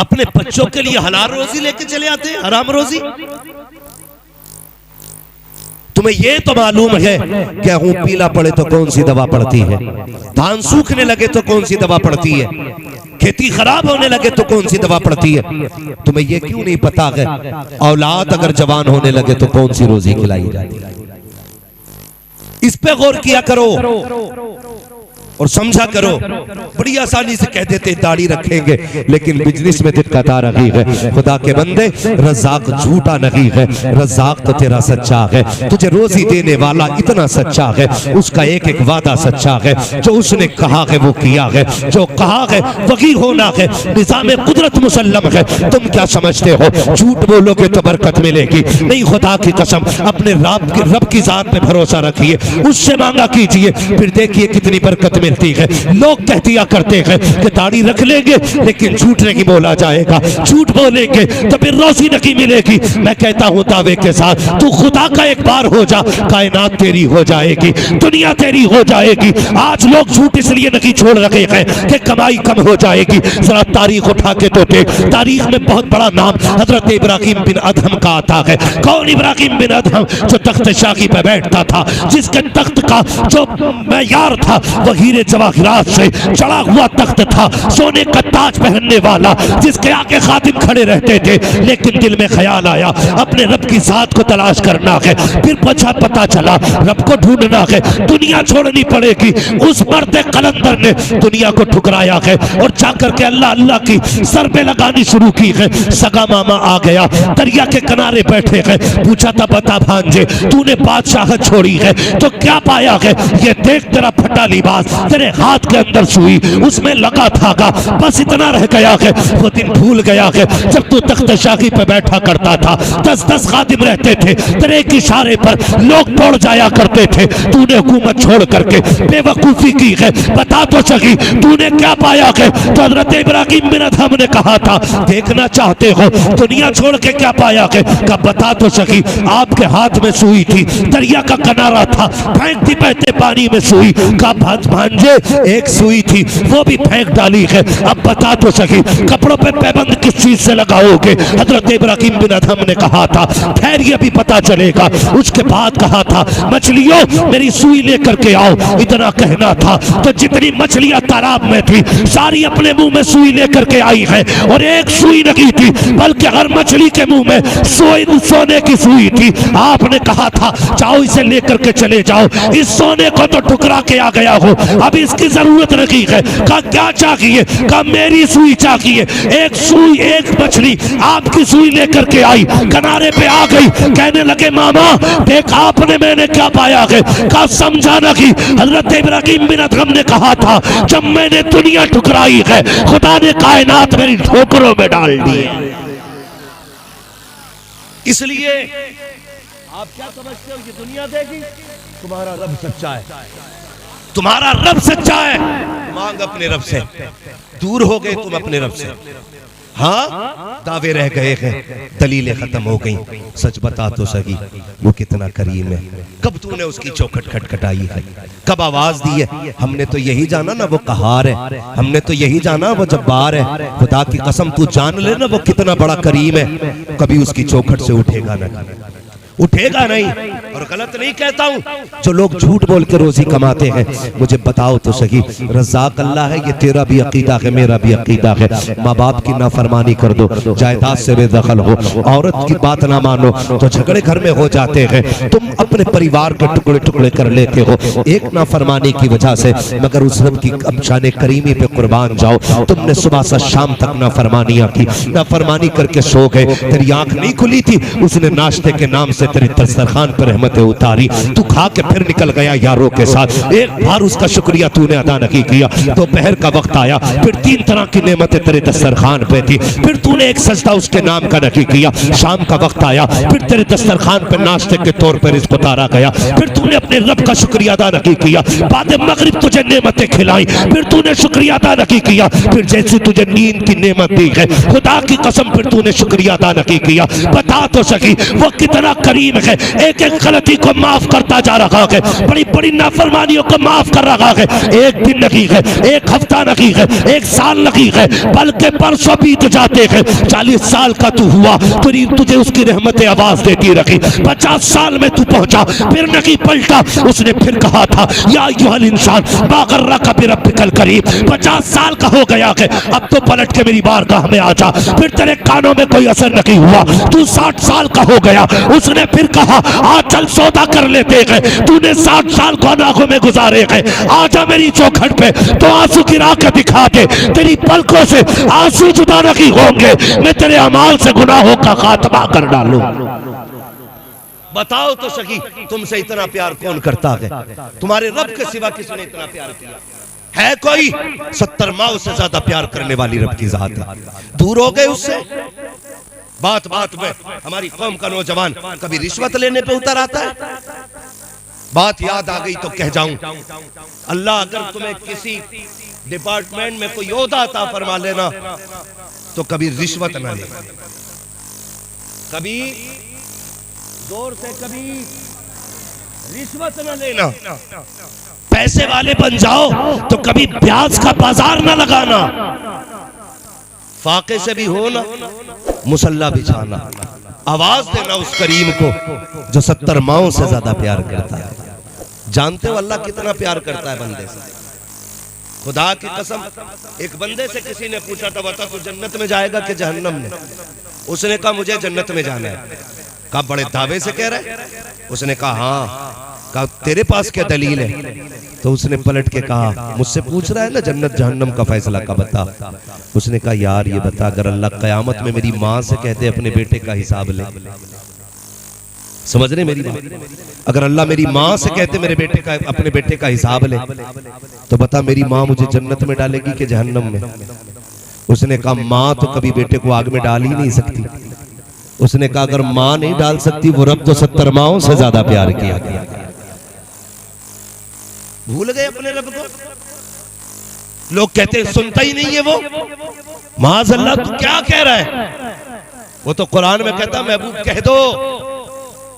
अपने बच्चों के लिए हलाल रोजी लेके चले आते हैं, हराम रोजी। तुम्हें यह तो मालूम है कि गेहूं पीला पड़े तो कौन सी दवा पड़ती है, धान सूखने लगे तो कौन सी दवा पड़ती है, खेती खराब होने लगे तो कौन सी दवा पड़ती है। तुम्हें यह क्यों नहीं पता है औलाद अगर जवान होने लगे तो कौन सी रोजी खिलाई जाती है। इस पे गौर किया करो और समझा करो। बड़ी आसानी से कह देते दाढ़ी रखेंगे, लेकिन बिजनेस में दिक्कत आ रही है। खुदा के बंदे, रज़ाक झूठा नहीं है, रज़ाक तो तेरा सच्चा है। तुझे रोजी देने वाला इतना सच्चा है, उसका एक एक वादा सच्चा है। जो उसने कहा है वो किया है, जो कहा है वही होना है। निज़ाम कुदरत मुसल्लम है। तुम क्या समझते हो झूठ बोलोगे तो बरकत मिलेगी? नहीं, खुदा की कसम, अपने रब की जात पे भरोसा रखिए, उससे मांगा कीजिए, फिर देखिए कितनी बरकत मिलती है। लोग कह दिया करते हैं कि दाढ़ी रख लेंगे लेकिन झूठ नहीं बोला जाएगा, झूठ बोलेंगे तो फिर रोजी नहीं मिलेगी। मैं कहता हूं दावे के साथ, तू खुदा का एक बार हो जा, कायनात तेरी हो जाएगी, दुनिया तेरी हो जाएगी। आज लोग झूठ इसलिए नहीं छोड़ रखे हैं कि कमाई कम हो जाएगी। जरा तारीख उठा के तो देख, तारीख में बहुत बड़ा नाम हजरत इब्राहिम बिन अदहम का आता है। कौन इब्राहिम बिन अदहम? जो तख्त शाही पे बैठता था, जिसके तख्त का जो मैयार था वह हीरे जवाहिरात से चढ़ा हुआ तख्त था, सोने का ताज पहनने वाला, जिसके आगे खादिम खड़े रहते थे। लेकिन दिल में ख्याल आया अपने रब की जात को तलाश करना है। फिर पता चला रब को ढूंढना है, दुनिया छोड़नी पड़ेगी। उस मर्द कलंदर ने दुनिया को ठुकराया है और जाकर के अल्लाह अल्लाह की सरबे लगानी शुरू की है। सगा मामा आ गया, दरिया के किनारे बैठे हैं। पूछा था, बता भांजे, तूने बादशाहत छोड़ी है तो क्या पाया है? ये देख, तेरा फटा लिबास, तेरे हाथ के अंदर सुई, उसमें लगा धागा, बस इतना रह गया है। वो दिन भूल गया है जब तू तख्त शाही पे बैठा करता था, 10-10 खादिम रहते थे, तेरे एक इशारे पर लोग दौड़ जाया करते थे। तूने हुकूमत छोड़ करके बेवकूफी की है, बता तो सही तूने क्या पाया है? तो हजरत इब्राहिम बिन अदहम ने कहा था, देखना चाहते हो दुनिया छोड़ के क्या पाया है? का बता तो सही। आपके हाथ में सुई थी, दरिया का किनारा था, फेंकती बहते पानी में सुई का भांजे एक सुई थी, वो भी फेंक डाली है। अब बता तो सही कपड़ों पे पैबंद किस चीज से लगाओगे? हजरत इब्राहिम बिन अदहम ने कहा था, खैर ये भी पता चलेगा। उसके बाद कहा था, मछलियों मेरी सुई लेकर के आओ। इतना कहना था तो जितनी मछलियां तालाब में थी सारी अपने मुंह में सुई लेकर के आई है। और एक सुई नहीं थी बल्कि हर मछली के मुंह में सोने की सुई थी। आपने कहा था, जाओ इसे लेकर के चले जाओ, इस सोने को तो ठुकरा के आ गया हो, अब इसकी जरूरत नहीं है। का क्या चाहिए? का मेरी सुई चाहिए। एक सुई, एक मछली आपकी सुई लेकर के आई, किनारे पे आ गई, कहने लगे, मामा देख आपने मैंने क्या पाया है? का समझा नहीं? हजरत इब्राहिम बिन अदहम ने कहा था, जब मैंने दुनिया ठुकराई है, खुदा ने कायनात मेरी ठोकरों में डाल दी है। इसलिए आप क्या समझते हो ये दुनिया देगी? तुम्हारा रब सच्चा है, तुम्हारा रब सच्चा है। मांग अपने रब से, दूर हो गए तुम अपने रब से। हाँ, दावे रह गए हैं, दलीलें खत्म हो गई। सच बता तो सही वो कितना करीम है। कब तूने उसकी चौखट खटखटाई है? कब आवाज दी है? हमने तो यही जाना ना वो कहार है, हमने तो यही जाना वो जब्बार है। खुदा की कसम तू जान ले ना वो कितना बड़ा करीम है। कभी उसकी चौखट से उठेगा ना, उठेगा नहीं। और गलत नहीं कहता हूं, जो लोग झूठ बोल के रोजी कमाते हैं, मुझे बताओ तो सही, रज़ाक अल्लाह है, ये तेरा भी अकीदा है, मेरा भी अकीदा है। माँ बाप की नाफरमानी कर दो, जायदाद से बेदखल हो, औरत की बात ना मानो तो झगड़े घर में हो जाते हैं। तुम अपने परिवार के टुकड़े टुकड़े कर लेते हो एक नाफरमानी की वजह से, मगर उस रब की शान करीमी पे कुर्बान जाओ। तुमने सुबह से शाम तक नाफरमानियां की, नाफरमानी करके सो गए, तेरी आंख नहीं खुली थी, उसने नाश्ते के नाम से तेरे दस्तरखान पर रहमतें उतारी, तू खा के फिर निकल गया यारों के साथ। एक बार उसका शुक्रिया तूने अदा नहीं किया। दोपहर का वक्त आया, फिर 3 तरह की नेमतें तेरे दस्तरखान पे थी, फिर तूने एक सजदा उसके नाम का नहीं किया। शाम का वक्त आया, फिर तेरे दस्तरखान पे नाश्ते के तौर पर रिज़्क़ उतारा गया, फिर तूने अपने रब का शुक्रिया अदा नहीं किया। बाद मगरिब तुझे नेमतें खिलाई, फिर तूने शुक्रिया अदा नहीं किया। फिर जैसे तुझे नींद की नेमत दी है, खुदा की कसम फिर तूने शुक्रिया अदा नहीं किया। बता तो सकी वो कितना करीम है, एक एक गलती को माफ करता जा रहा है, बड़ी बड़ी नाफरमानियों को माफ कर रहा है। एक दिन नहीं है, एक हफ्ता नहीं है, एक साल नहीं है, बल्कि परसों बीत जाते हैं। 40 साल का तू हुआ, तुझे उसकी रहमतें आवाज देती रखी। 50 साल में तू पहुंचा, फिर नहीं पलटा। उसने फिर कहा था या अय्युहल इंसान मा गर्रका बिरब्बिकल करीम। 50 साल का हो गया है, अब तो पलट के मेरी बारगाह में आ जा। फिर तेरे कानों में कोई असर नहीं हुआ। तू 60 साल का हो गया, उसने फिर कहा आ चल सौदा कर लेते हैं। तूने 60 साल गुनाहों में गुजारे हैं, आजा मेरी चौखट पे तो आंसू गिरा के दिखा दे। तेरी पलकों से आंसू जुदा नहीं होंगे, मैं तेरे अमाल से गुनाहों का खात्मा कर डालूं। बताओ तो सही, तुमसे इतना प्यार कौन करता है? तुम्हारे रब के सिवा किसने इतना प्यार किया है? कोई 70 माओ से ज्यादा प्यार करने वाली रब की जात है। दूर हो गए उससे। बात बात में हमारी कौम का नौजवान कभी रिश्वत लेने पे उतर आता है। बात याद आ गई तो कह जाऊं, अल्लाह अगर तुम्हें किसी डिपार्टमेंट में कोई ओहदा अता फरमा लेना तो कभी रिश्वत ना लेना, कभी जोर से कभी रिश्वत न लेना। पैसे वाले बन जाओ तो कभी ब्याज का बाजार न लगाना। फाके से भी हो ना, मुसल्ला बिछाना, आवाज देना उस करीम को जो 70 माओं से ज्यादा प्यार करता है। जानते हो अल्लाह कितना प्यार करता है बंदे से? खुदा की कसम, एक बंदे से किसी ने पूछा था बता तू जन्नत में जाएगा कि जहन्नम में? उसने कहा मुझे जन्नत में जाना है। कहा बड़े दावे से कह रहे? उसने कहा हाँ। कहा तेरे पास क्या दलील है? तो उसने पलट के कहा मुझसे पूछ रहा है ना जन्नत जहन्नम का फैसला का बता। उसने कहा यार ये बता, अगर अल्लाह कयामत में मेरी माँ से कहते अपने बेटे का हिसाब ले, समझ रहे मेरी बात? अगर अल्लाह मेरी माँ से कहते मेरे बेटे का अपने बेटे का हिसाब ले तो बता मेरी माँ मुझे जन्नत में डालेगी कि जहन्नम में? उसने कहा माँ तो कभी बेटे को आग में डाल ही नहीं सकती। उसने कहा अगर माँ नहीं डाल सकती वो रब तो 70 माओं से ज्यादा प्यार किया गया। भूल गए अपने रब को। लोग कहते हैं सुनता ही नहीं है वो। माज़अल्लाह तू क्या कह रहा है? वो तो कुरान में कहता महबूब कह दो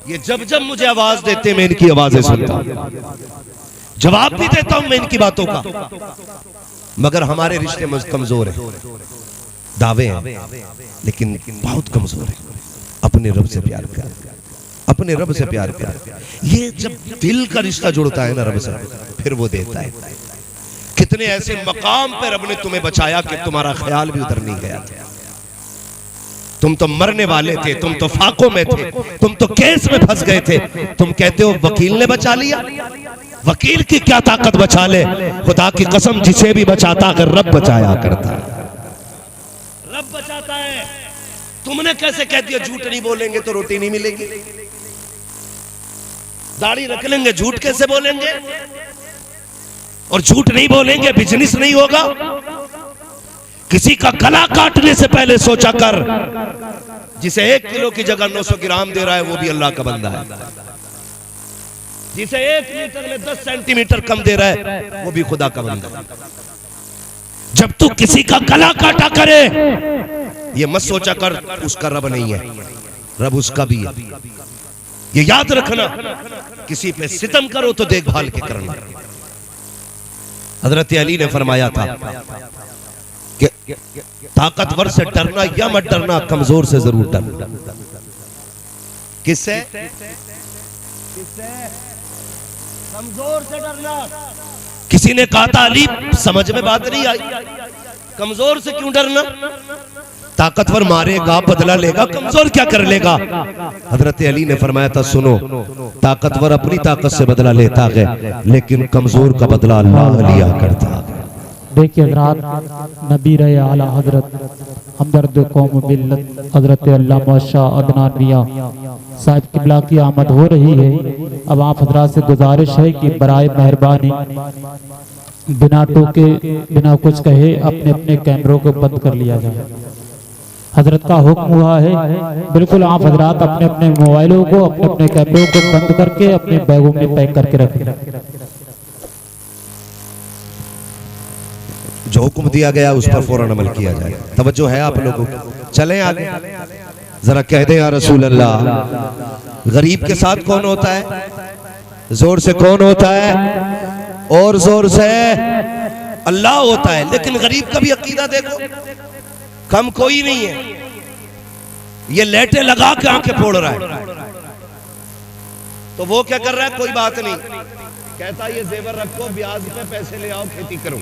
ये जब जब मुझे आवाज देते मैं इनकी आवाजें सुनता हूं, जवाब भी देता हूं मैं इनकी बातों का। मगर हमारे रिश्ते कमजोर हैं, दावे हैं लेकिन बहुत कमजोर है। अपने रब से प्यार कर, अपने रब से प्यार कर। ये जब दिल का रिश्ता जुड़ता है ना रब से, फिर वो देता है। कितने ऐसे मकाम पे रब ने तुम्हें बचाया कि तुम्हारा ख्याल भी उधर नहीं गया था। तुम तो मरने वाले थे, तुम तो फाकों में थे, तुम तो केस में फंस गए थे। तुम कहते हो वकील ने बचा लिया। वकील की क्या ताकत बचा ले? खुदा की कसम जिसे भी बचाता अगर रब बचाया करता है, रब बचाता है। तुमने कैसे कह दिया झूठ नहीं बोलेंगे तो रोटी नहीं मिलेगी, दाढ़ी रख लेंगे झूठ कैसे बोलेंगे, और झूठ नहीं बोलेंगे बिजनेस नहीं होगा। किसी का गला काटने से पहले सोचा कर, जिसे 1 किलो की जगह 900 ग्राम दे रहा है वो भी अल्लाह का बंदा है। जिसे 1 मीटर में 10 सेंटीमीटर कम दे रहा है वो भी खुदा का बंदा है। जब तू किसी का गला काटा करे ये मत सोचा कर उसका रब नहीं है, रब उसका भी है। ये याद रखना, किसी पे सितम करो तो देखभाल के करना। हजरत अली ने फरमाया था कि ताकतवर से डरना या मत डरना, कमजोर से जरूर डरना। किससे? कमजोर से डरना। किसी ने कहा था अली समझ में बात नहीं आई, कमजोर से क्यों डरना? ताकतवर मारेगा बदला लेगा, कमजोर क्या कर लेगा? हजरत अली ने फरमाया था सुनो, ताकतवर अपनी ताकत से बदला लेता है लेकिन कमजोर का बदला अल्लाह लिया करता है। देखिए हजरत नबी रहे आला हजरत हमदर्द कौम मिल्लत हजरत अल्लामा शाह अदनान मियां साहिब किबला की आमद हो रही है। अब आप हजरात से गुजारिश है कि बराए मेहरबानी बिना टोके बिना कुछ कहे अपने अपने कैमरों को बंद कर लिया जाए। हजरत का हुक्म हुआ है, बिल्कुल आप हजरात अपने अपने मोबाइलों को अपने अपने कैमरों को बंद करके अपने बैगों में पैक करके रखें। जो हुक्म दिया गया उस पर फौरन अमल किया जाए। तवज्जो है आप लोगों को। चलें आगे, जरा कह दें या रसूल अल्लाह। गरीब के साथ कौन होता है? जोर से कौन होता है? और जोर से अल्लाह होता है। लेकिन गरीब का भी अकीदा देखो, कम कोई नहीं है। ये लेटे लगा के आंखें फोड़ रहा है, तो वो क्या कर रहा है? कोई बात नहीं, कहता ये जेवर रखो, ब्याज पे पैसे ले आओ, खेती करो।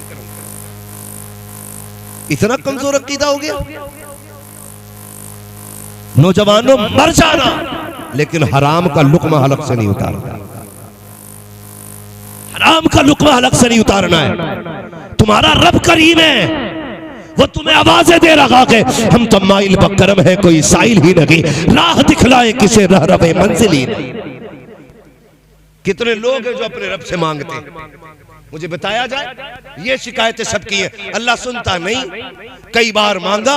इतना कमजोर अकीदा हो गया। नौजवानों मर जाना, लेकिन हराम का लुक्मा हलक से नहीं उतारना। हराम का लुक्मा हलक से नहीं उतारना है। तुम्हारा रब करीम है, वो तुम्हें आवाजें दे रहा है, हम तो माइल बकरम है, कोई साइल ही नहीं, राह दिखलाए किसे रह रवे मंजिली नहीं। कितने लोग हैं जो अपने रब से मांगते हैं, मुझे बताया जाए। ये शिकायतें सबकी हैं, अल्लाह सुनता नहीं। कई बार मांगा,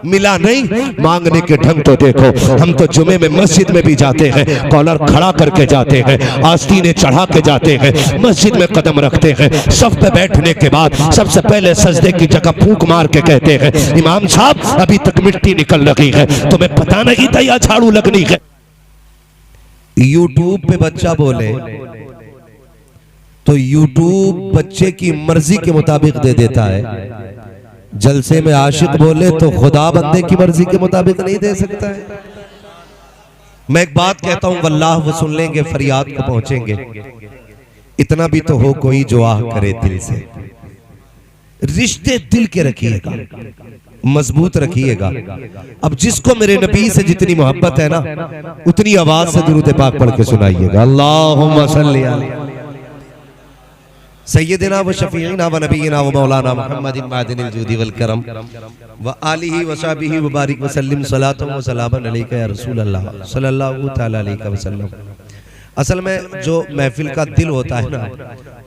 मिला नहीं। मांगने के ढंग तो देखो, हम तो जुमे में मस्जिद में भी जाते हैं, कॉलर खड़ा करके जाते हैं, आस्तीनें चढ़ा के जाते हैं, मस्जिद में कदम रखते हैं, सफ पे बैठने के बाद सबसे पहले सजदे की जगह फूंक मार के कहते हैं, इमाम साहब अभी तक मिट्टी निकल रही है, तुम्हें पता नहीं था या झाड़ू लगनी है। यूट्यूब पे बच्चा बोले तो यूट्यूब बच्चे की मर्जी के मुताबिक दे देता है। जलसे में आशिक बोले तो खुदा बंदे की मर्जी के मुताबिक नहीं दे सकता है। मैं एक बात कहता हूं, वल्लाह वो सुन लेंगे, फरियाद को पहुंचेंगे। इतना भी तो हो कोई जो आह करे दिल से। रिश्ते दिल के रखिएगा, मजबूत रखिएगा। अब जिसको मेरे नबी से जितनी मोहब्बत है ना, उतनी आवाज से दुरूद पाक पढ़ के सुनाइएगा। अल्लाहुम्मा सल्ली अला सय्यदिना व शफीना व नबीना व मौलाना मुहम्मदिन मादिनिल जूदी वल करम व आलिहि व सहबिहि व बारिक व सल्लिम सलातन व सलामन अलैका या रसूल अल्लाह सल्लल्लाहु तआला अलैहि वसल्लम। असल में जो महफिल का दिल होता है ना,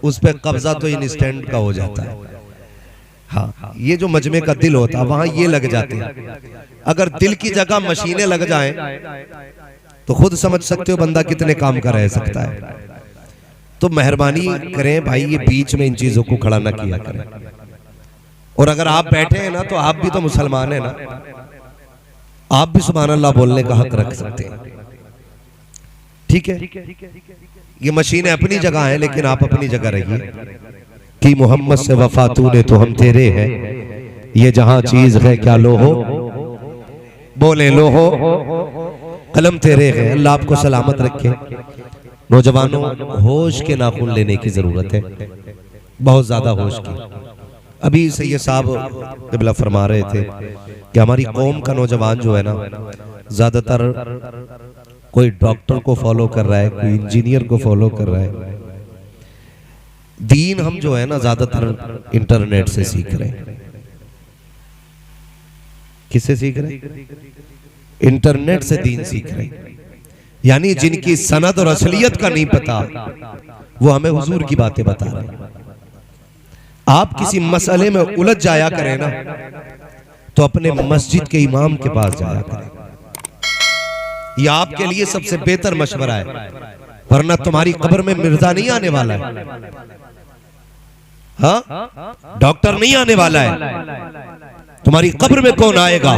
उस पे कब्जा तो इंस्टेंट का हो जाता है। हाँ, ये जो मजमे का दिल होता है वहां ये लग जाते हैं। अगर दिल की जगह मशीनें लग जाएं तो खुद समझ सकते हो बंदा कितने काम का रह सकता है। तो मेहरबानी करें भाई, ये बीच में इन चीजों को खड़ा ना किया करें। और अगर आप बैठे हैं ना, तो आप भी तो मुसलमान हैं ना, आप भी सुभान अल्लाह बोलने का हक रख सकते हैं। ठीक है, ये मशीनें अपनी जगह हैं, लेकिन आप अपनी जगह रहिए कि मोहम्मद से वफा तूने तो हम तेरे हैं, ये जहां चीज है क्या लो हो, बोले लो हो, कलम तेरे है। अल्लाह आपको सलामत रखे। नौजवानों, होश के नाखून लेने की जरूरत है, बहुत ज्यादा होश की। अभी सैयद साहब क़िबला फरमा रहे थे कि हमारी कौम का नौजवान जो है ना, ज्यादातर कोई डॉक्टर को फॉलो कर रहा है, कोई इंजीनियर को फॉलो कर रहा है। दीन हम जो है ना, ज्यादातर इंटरनेट से सीख रहे हैं। किससे सीख रहे हैं? इंटरनेट से दीन सीख रहे हैं। यानी जिनकी सनद और असलियत का नहीं पता, वो हमें हुजूर की बातें बता रहे हैं। आप किसी मसले में उलझ जाया करें ना, तो अपने मस्जिद के इमाम के पास जाया करें। यह आपके लिए सबसे बेहतर मशवरा है, वरना तुम्हारी कब्र में मिर्जा नहीं आने वाला है। हाँ, डॉक्टर नहीं आने वाला है। तुम्हारी कब्र में कौन आएगा?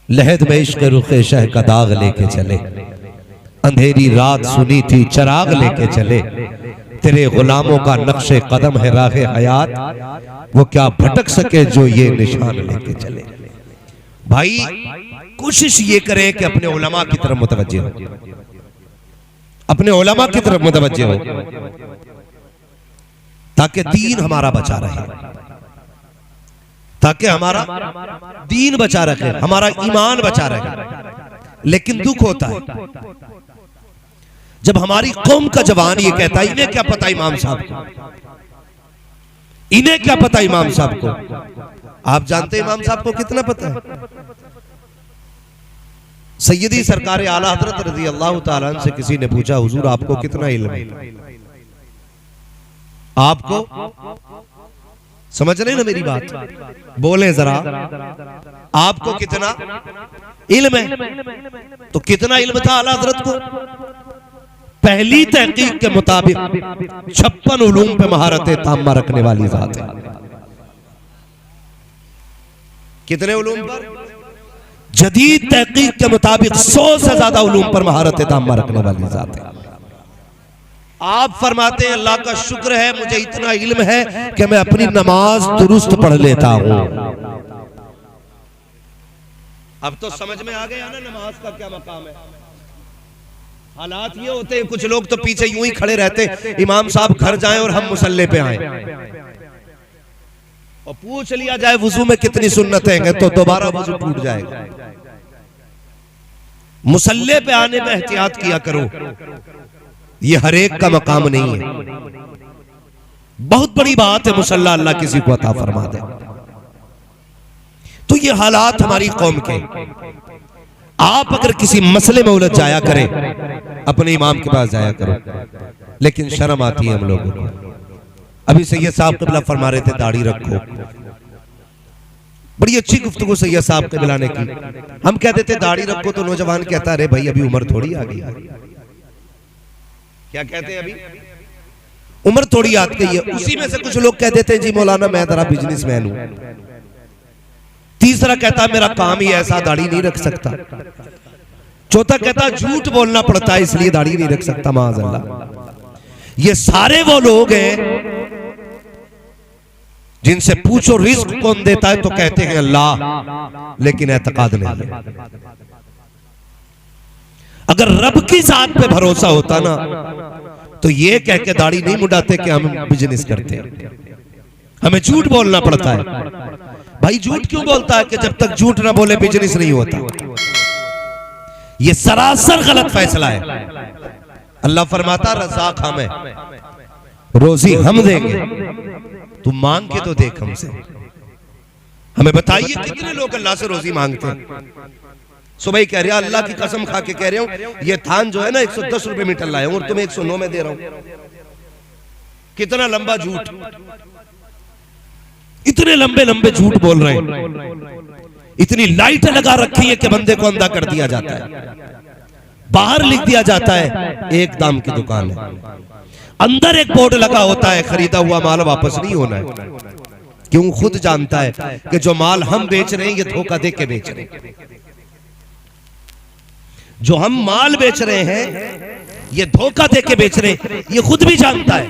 लहद में इश्क रुखे शह का दाग लेके चले, अंधेरी रात सुनी थी चराग लेके चले, तेरे गुलामों का नक्शे कदम है राह हयात, वो क्या भटक सके जो ये निशान लेके चले। भाई कोशिश ये करें कि अपने उलमा की तरफ मुतवज्जे हो, अपने उलमा की तरफ मुतवज्जे हो, ताकि दीन हमारा बचा रहे, ताकि हमारा दीन बचा रखे, हमारा ईमान बचा रहे। लेकिन दुख होता है जब हमारी कौम का जवान ये कहता है, इन्हें क्या पता इमाम साहब को, इन्हें क्या पता इमाम साहब को। आप जानते इमाम साहब को कितना पता है? सैयदी सरकार आला हजरत रज़ी अल्लाह ताला अन्हु से किसी ने पूछा, हुजूर आपको कितना इल्म है? आपको समझ रहे ना मेरी बात? बोले जरा, आपको कितना इल्म है? तो कितना इल्म था आला हजरत को? पहली तहकीक के मुताबिक 56 उलूम पे महारत ताम्मा रखने वाली जात है। कितने उलूम पर? जदीद तहकीक के मुताबिक 100 से ज्यादा उलूम पर महारत ताम्मा रखने वाली जात है। आप फरमाते हैं अल्लाह का शुक्र है मुझे इतना इल्म है कि मैं अपनी नमाज दुरुस्त पढ़ लेता हूं। अब तो समझ में आ गया ना नमाज का क्या मकाम है। हालात ये होते हैं, कुछ लोग तो पीछे यूं ही खड़े रहते, इमाम साहब घर जाएं और हम मुसल्ले पे आए और पूछ लिया जाए वुजू में कितनी सुन्नतें हैं तो दोबारा वुजू टूट जाएगा। मुसल्ले पे आने में एहतियात किया करो, ये हर एक का मकाम नहीं है। बहुत बड़ी बात है मुसल्ला अल्लाह किसी को अता फरमा दे। तो ये हालात हमारी कौम के। आप अगर किसी मसले में उलझ जाया करें अपने इमाम के पास जाया करो, लेकिन शर्म आती है हम लोगों को। अभी सैयद साहब क़िबला फरमा रहे थे दाढ़ी रखो, बड़ी अच्छी गुफ्तगू सैयद साहब क़िबला ने की। हम कहते थे दाढ़ी रखो तो नौजवान कहता अरे भाई अभी उम्र थोड़ी आ गई। क्या कहते हैं अभी उम्र थोड़ी आ गई है। उसी में से कुछ लोग कह देते हैं जी मौलाना मैं जरा बिजनेसमैन हूं। तीसरा कहता मेरा काम ही ऐसा दाढ़ी नहीं रख सकता। चौथा कहता झूठ बोलना पड़ता है इसलिए दाढ़ी नहीं रख सकता। माअज़ल्लाह। ये सारे वो लोग हैं जिनसे पूछो रिस्क कौन देता है तो कहते हैं अल्लाह, लेकिन एतकाद नहीं है। अगर रब की जात पे भरोसा होता ना तो ये कह के दाढ़ी नहीं मुड़ाते कि हम बिजनेस करते हैं, हमें झूठ बोलना पड़ता है। भाई झूठ क्यों बोलता है कि जब तक झूठ ना बोले बिजनेस नहीं होता। ये सरासर गलत फैसला है। अल्लाह फरमाता रज़ाक हम है, रोजी हम देंगे, तू मांग के तो देख हमसे। हमें बताइए कितने लोग अल्लाह से रोजी मांगते हैं। सुबह कह रहे अल्लाह की कसम खा के कह रहे हूं ये थान जो है ना 110 रुपए मीटर लाया हूं और तुम्हें 109 में दे रहा हूं। कितना लंबा झूठ, इतने लंबे लंबे झूठ बोल रहे हैं। इतनी लाइटें लगा रखी है कि बंदे को अंधा कर दिया जाता है। बाहर लिख दिया जाता है एक दाम की दुकान है, अंदर एक बोर्ड लगा होता है खरीदा हुआ माल वापस नहीं होना है। क्यों? खुद जानता है कि जो माल हम बेच रहे हैं ये धोखा दे के बेच रहे हैं। जो हम माल बेच रहे हैं ये धोखा दे के बेच रहे हैं, ये खुद भी जानता है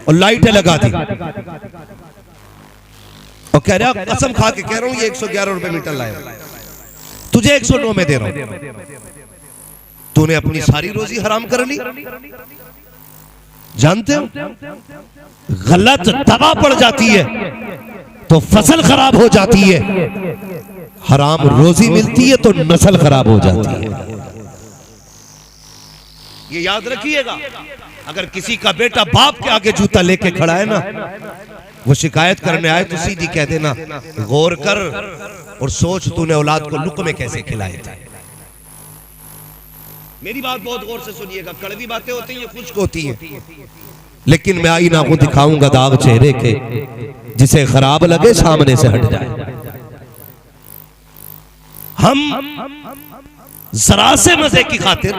और लाइटें लगा दी और कह रहा कसम खा के कह रहा हूं ये 111 रुपए मीटर लाया, तुझे 109 में दे रहा हूं। तूने अपनी सारी रोजी हराम कर ली। जानते हो गलत दवा पड़ जाती है तो फसल खराब हो जाती है, हराम रोजी मिलती है तो नस्ल खराब हो जाती है। ये याद रखिएगा। अगर किसी का बेटा बाप के आगे जूता लेके खड़ा है ना, वो शिकायत करने आए तो सीधी कह देना गौर कर और सोच तूने औलाद को लुक में कैसे खिलाए थे। मेरी बात बहुत गौर से सुनिएगा। कड़वी बातें होती हैं, खुश्क होती हैं, लेकिन मैं आईना को दिखाऊंगा दाग चेहरे के, जिसे खराब लगे सामने से हट जाए। हम जरा से मजे की खातिर